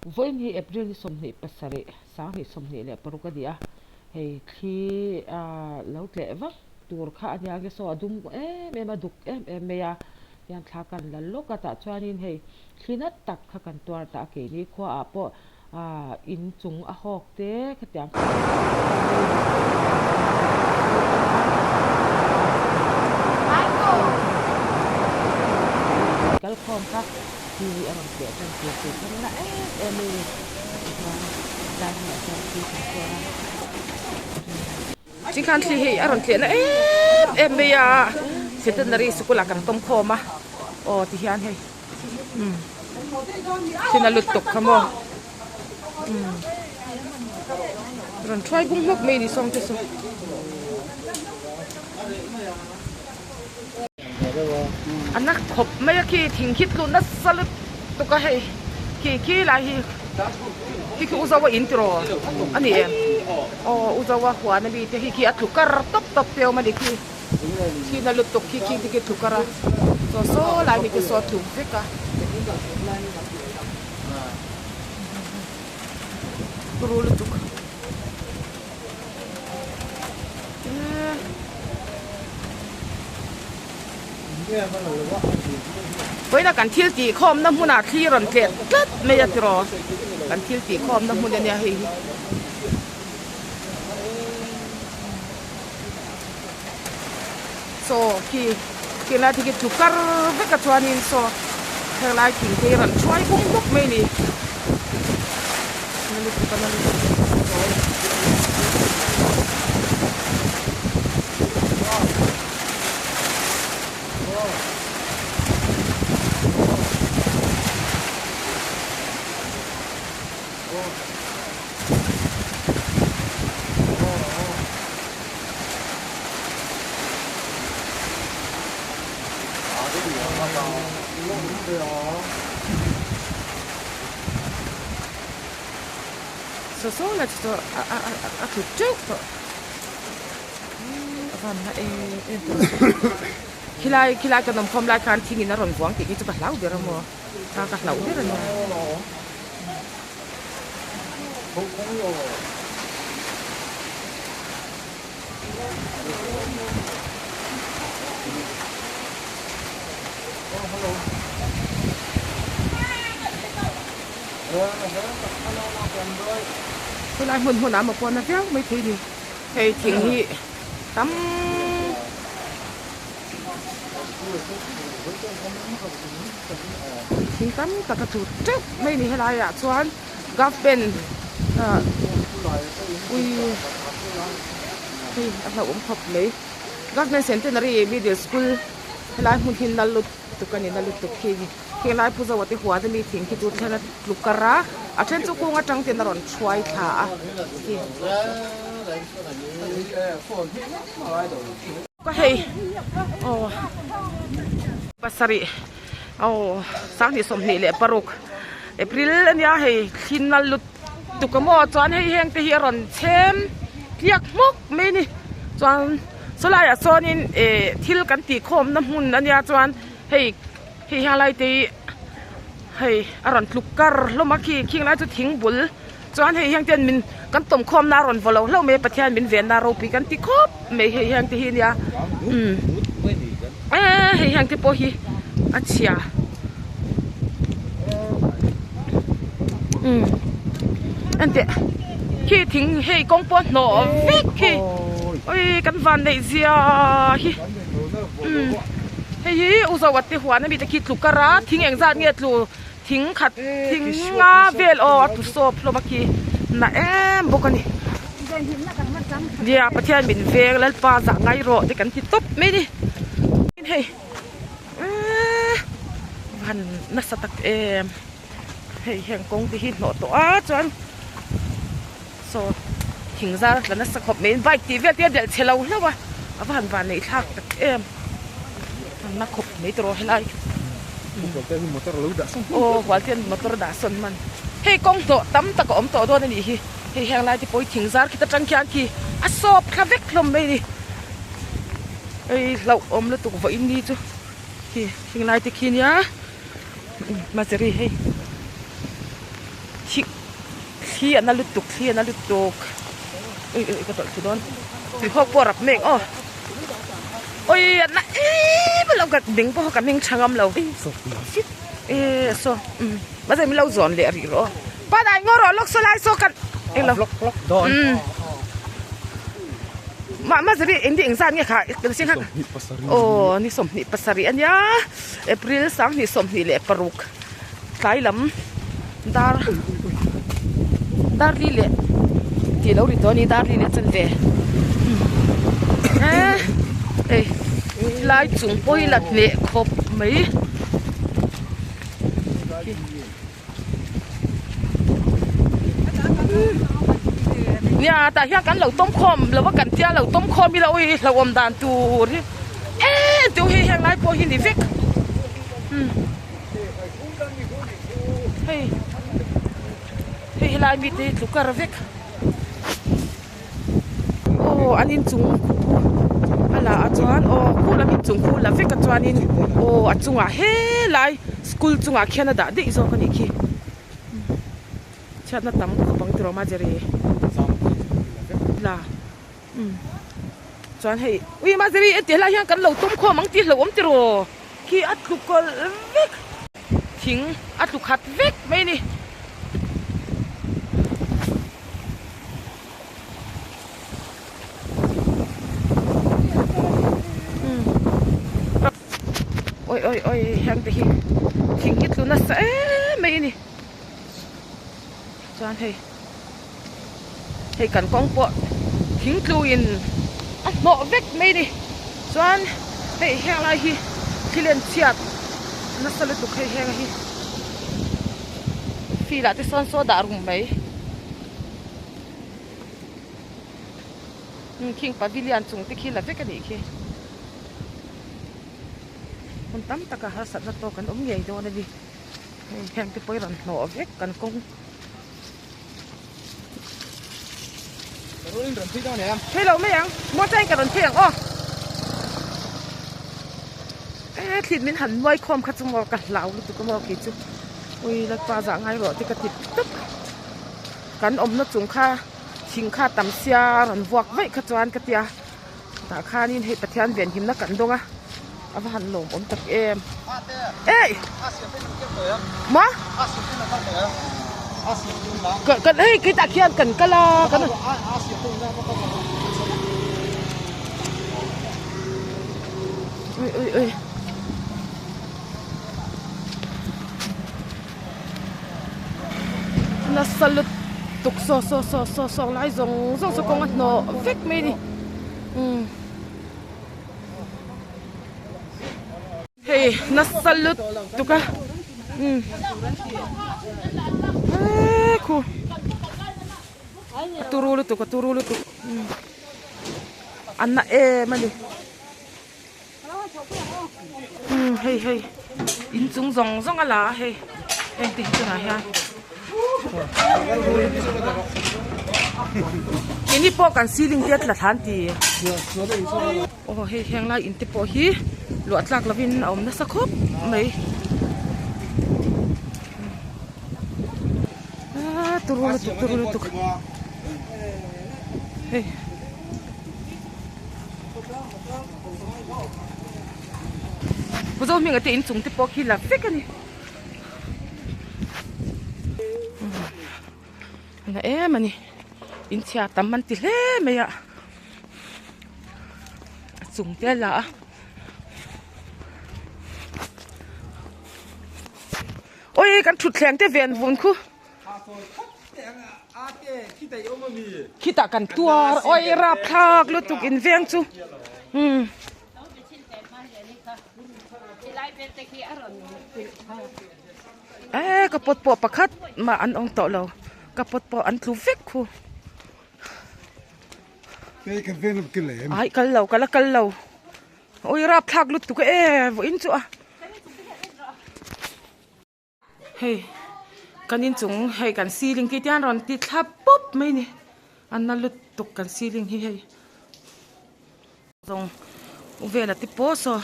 voin hi April ni somni pasari sang ni somni le paruka dia hei khi lo tleh vak tur kha ania ge so adum me ma duk me ya yan thla kan la loka ta chuanin hei khinat tak kha kan twar ta ke ni khua a po in chung a hok te khatiang kal khom kha thì em làm chuyện trong việc thì không lẽ em đi đang ở trong khi chỉ cần thì ở trong chuyện là em bây giờ sẽ tên là đi school là cần tôm khô mà thì hiện hay thì là lụt tục không ạ rồi try cũng hút mì đi xong chứ sao anh nắc khop mấy khi thình khít luôn nó sao tụi cái hay khi lại khi uzawa intro anh em uzawa khua này bị thì khi ăn thục cà top tiêu mà đi khi nó lụt tục khi cái thục cà so lại bị cái so thục vậy cả rồi lụt tục với là cần thiêu chỉ khom năm hôm nào thi rồi thiệt rất mê ra rồi cần thiêu chỉ khom năm hôm nay hay so khi là thì cái chụp cар với cái chuan in so theo lại thì cái rồi chuối cũng bốc mê đi số là cho thực trước thôi còn khi lại cho nằm không lại can thì nó rồi quảng thì cái chút lão được rồi mà cả lão biết rồi tôi lại muốn nào mà con nó kéo mấy thứ gì thầy thiền nghị tắm thiền tắm tất cả thủ trước mấy này hay là xoan gấp bên thì anh là hộp lấy gấp bên centenary middle school hay là muốn hin là lụt tụi cái này là lụt tụi khi lại phụ giúp thì hóa thì mình thiền khi tụi nó lục cara ở trên chỗ cũng ở trong tiền là chuối thả có hay pasari sáng thì sớm này lệ paruk April anh ya hay khi nào lụt tụi cái mỏ chọn hay hang thì hiện rồi xem liak mốc mấy nè chọn số lại ở số nên thiêu cái tì khom năm hun anh ya chọn hay hàng lại thì hay aron lukar lo mà khi lại cho thỉnh bul chọn hay hàng tiền mình căn tôm khom na ron vào lâu mấy bát thiên mình về na rau pi căn tì khop mấy hay hàng thì hiện ya hay hàng thì po hi achia anh thế khi thỉnh hay công bố nọ vít khi ôi căn van này gì hi hey uzawa te huan mi te ki tlukara thing engzat nge tlu thing khat thing nga vel tu so phloma ki na bokani dia pathian min veng lal pa za ngai ro te kan ti top me ni hey van na satak hey heng kong ti hi no to chan so thing za la na sakhop me vai ti vel te del chelo hlawa van nei thak tak nó khục mấy trò hay lại quả tiền motor đã xuân man hey công tổ tắm ta có ống tổ thôi này thì hey hàng lại thì bôi thỉnh ra khi ta trăng chán thì sop khá vết lom đây đi hey lẩu nó tụ vậy đi chứ thì hàng lại thì khi nhá mà sẽ hey khi anh lụt tục ui cái tội đó thì họ qua rập miệng ôi anh mà lâu gặp mình bao gặp mình chẳng âm lâu so bây giờ mình lâu dọn lẹ rồi ba đại ngõ rồi lóc lại so cần lâu mà giờ đi em đi anh ra nghe khai cái gì khác ni som ni pasari anh nhá April sáng ni som ni lẹ paruk cái lắm dar đi lẹ thì lâu đi tôi ni dar đi lẹ chân về lại chúng tôi là lẹ khop mấy nhà ta hiện cái lẩu tôm khom lẩu cái tia lẩu tôm khom đi lẩu lẩu đàn tu đi tu hi hàng lại po hi đi vek hey lại bị đi tu cả vek anh in chúng là chuan khu là mình chung khu là vek chuan in chung he lại school chung Canada đi zo cái này ki chhiatna tam ko bang tro ma jeri là chuan hei ui ma jeri te la hian kan lo tum kho mang ti lo om ti ro ki atlu ko vek thing atlu khat vek mai ni ôi hàng thì thing ít luôn nó sẽ mai ni chuan hei kan kong po thing tluin no vek mai ni chuan hei hang lai hi thilen chiat na sale tu khai hang hi phi la te son so da rum mai king pavilion chung te khi la vek ani khi kon tam taka ha sat na to kan ngei do na di hang te poi ran no vek kan kong thế lâu mấy anh mua tranh cả lần thiện thịt mình hẳn quay khom khát trong mò cả lão tụi có mò kì chứ ui là qua dạng ngay rồi thì cái thịt tức cắn ôm nó chúng kha chính kha tắm xia rồi vuộc vậy khát cho ăn cái tia ta kha nên hệ bát thiên viện hiểm nó cắn đông à hẳn lồng ôm tập em ê má cần ấy cái tạ kia cần cái là cái ơi nó salut tục so lại giống con ăn nó vết mê đi hey nó salut tục à cool turulu tu anak mali hey in chung zong ala hey ti tu na ya ini po kan ceiling tiat la than ti hey hang la in ti po hi lu atlak lavin om na sakhop mai turulu tu hey bây giờ mình ở trên chúng tiếp bỏ khi là fake này là em mà nè in chia tắm ăn tì lé mày ạ chúng thế là ôi cái thụt lẹng thế viện vốn khu khi ta cần tua ôi rap thạc luôn tục in veng chu cái pot po pakat mà ăn ông tọt lâu cái pot po ăn thu vét khu ai cái lâu ôi rap thạc luôn tục vô in chu hey kan in chung hey kan ceiling ki tian ron ti thap pop mai ni an na lut tuk kan ceiling hi hey zong ve la ti po so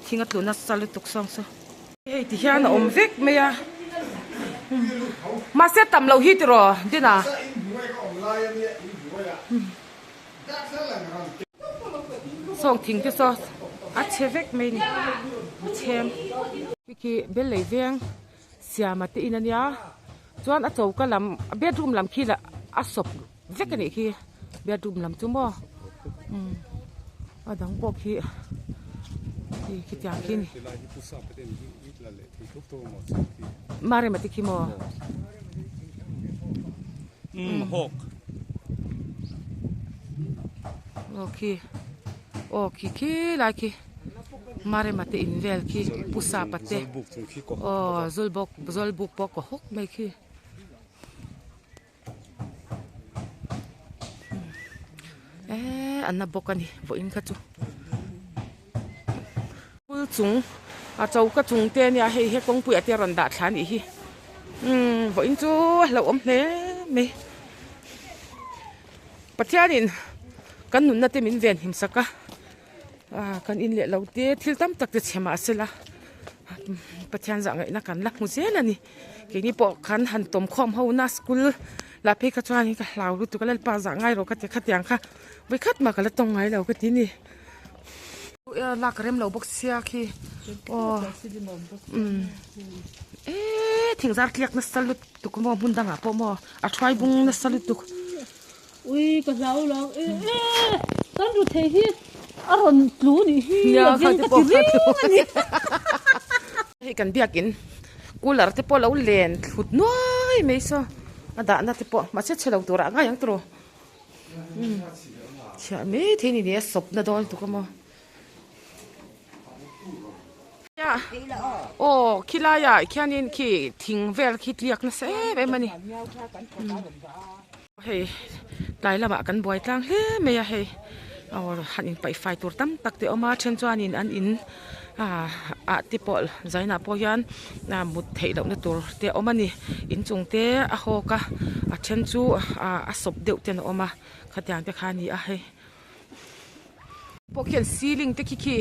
thinga tlu na sal tuk song so hey ti hian om vek me ya mà sẽ tầm lâu hít rồi đi nào xong thỉnh cái so chế vek mình xem cái bên lấy veng xia mà tí nên nhá chuan châu cái làm bedroom làm khi là sập vek cái này khi bedroom làm chúng mò ở đằng bọc khi tiếng khi này mà mà tí khi mò hộp ok khi lại khi mare mate invel khi pusa pate zolbuk bok ko hok mai khi anna bokani vo in ka chu pul chung a chau ka chung te nia he kong pu ate ron da thlan hi vo in chu lo om hle me pathianin kan nun na te min ven him saka kan in le lo te thil tam tak te chema sela pathian za ngai na kan lak mu zel ani ke ni po kan han tom khom ho na school la phe ka chani ka hlau ru tu ka lal pa za ngai ro ka te khatyang kha we khat ma ka la tong ngai lo ka ti ni la karem lo box sia khi thing zar kliak na salut tu ko mo mun danga po mo a try bung na salut tu ui ka lau lo kan ru the hi aron tlu ni hi ya ka te po he kan biakin cooler te po lo len thut noi me so ada na te po ma che chelo tura nga yang tro cha me the ni ne sop na don tu ko mo ya khila ya khianin khi thing vel khi tliak na se be mani hey lai lama kan boi tlang he me ya he hanin pai fai tur tam tak te oma chen chuanin an in ti pol zaina po yan mut thei lo na tur te omani in chung te a hoka a chen chu a sop deuh ten oma khatyang te khani a he pokhian ceiling te ki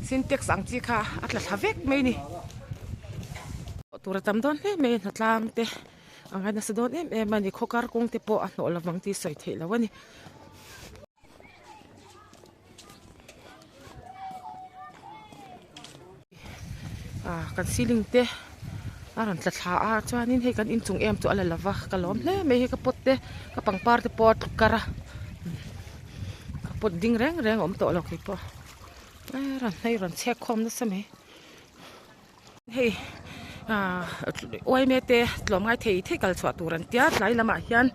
syntax ang chi kha atla thavek me ni tur tam don he me natlang te angai na sadon mani khokar kong te po a no lawang ti soi thei lawani kan ceiling te aran tla tha chuanin he kan in chung em chu ala lawa kalom hle me he ka pot te ka pangpar te pot kara ka pot ding reng om to lo ki po ran check khom na same hey oi me te tlom ngai thei kal chwa turan tia tlai lama hian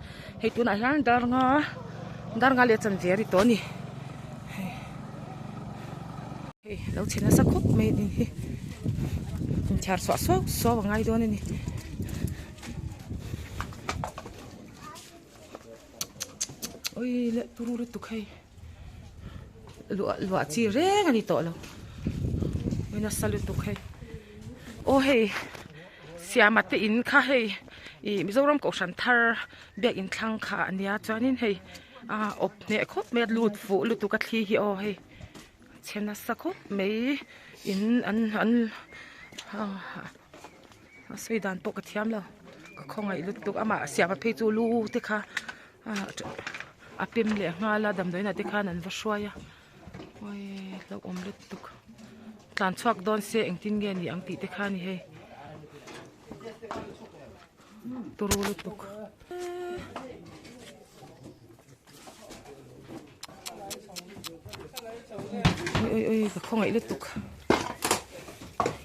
hei tuna hian dar nga le chan veri to ni hei lo china sa khop me ni hi char so ngai do ni oi le turu tu khai lo chi re ani to lo ina salu tu khai hey siama te in kha hey mizoram ko shan thar bek in thlang kha ania chuanin hey op ne khop me lut fu lutu ka thli hi hey chena sa khop me in an seidan po ka thiam lo ka khongai lutuk ama siama phe chu lu te kha apim le nga la dam doina te kha nan va shwaya oi lo om lutuk tlan chuak don se engtin ge ni ang ti te kha ni he turu lutuk oi ka khongai lutuk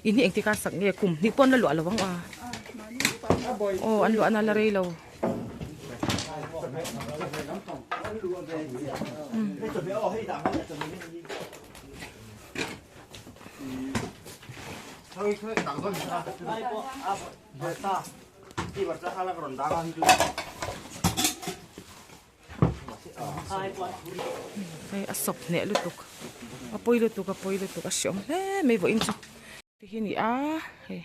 ini engti ka sak nge kum ni pon la lo lawang an lo ana la rei lo asop ne lutuk apoi lutuk asyom le me vo in chu ti hi ni he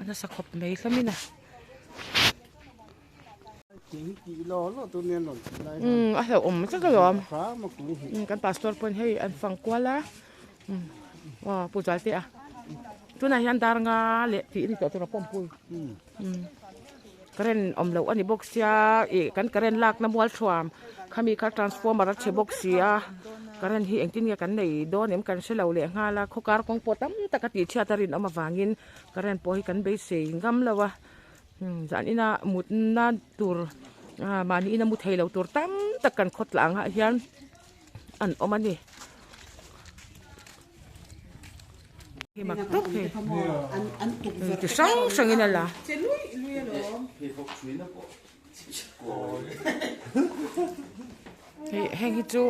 ana sa khop mei hlamina a hlo om cha ka lom kan pastor pon hei an fang kwala wa pu jal te tu na hian dar nga le ti ni to pom pui karen omlo ani boxia e kan karen lak na mual thuam khami kha transformer che boxia karen hi engtin ya kan nei don em kan selo le ngala khokar kong potam takati thiatarin ama wangin karen po hi kan be se ngam lawa zan ina mut na tur mani ina mut heilo tur tam takan khotla nga hian an omani hi mak tok he ti sang sang ina la heng hi chu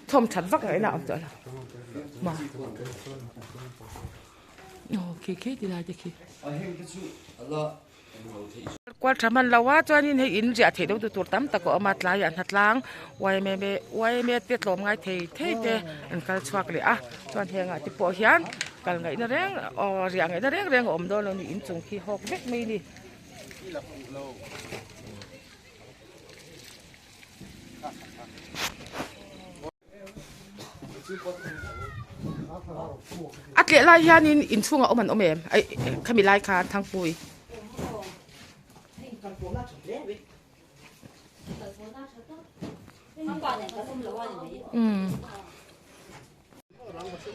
thom that vak ngai na am ta la ma okay ke ti la te ki kwal thaman lawa chuanin hei in ria thei do tur tam tako ama tlai an hatlang wai me te tlom ngai thei te an kal chuak le a chuan henga ti po hian kal ngai na reng o ria ngai na reng om do lo ni in chung khi hok vek mai ni atle lai hian in chunga oman omem ai khami lai khan thang pui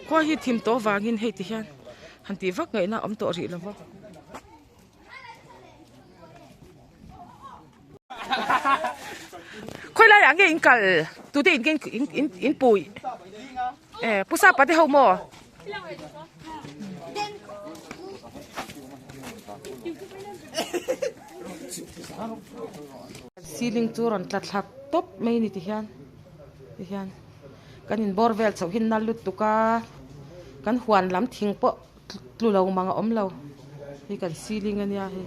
khua hi thim to wangin hei ti hian han ti vak ngai na om to ri lawa khoi lai ang in kal tu te in pui pusa pa te ho mo ceiling chu ron tlat top mai ni ti hian kan in borvel chho hin na lut tuka kan huan lam thing po tlu lo manga om lo hi kan ceiling ania hi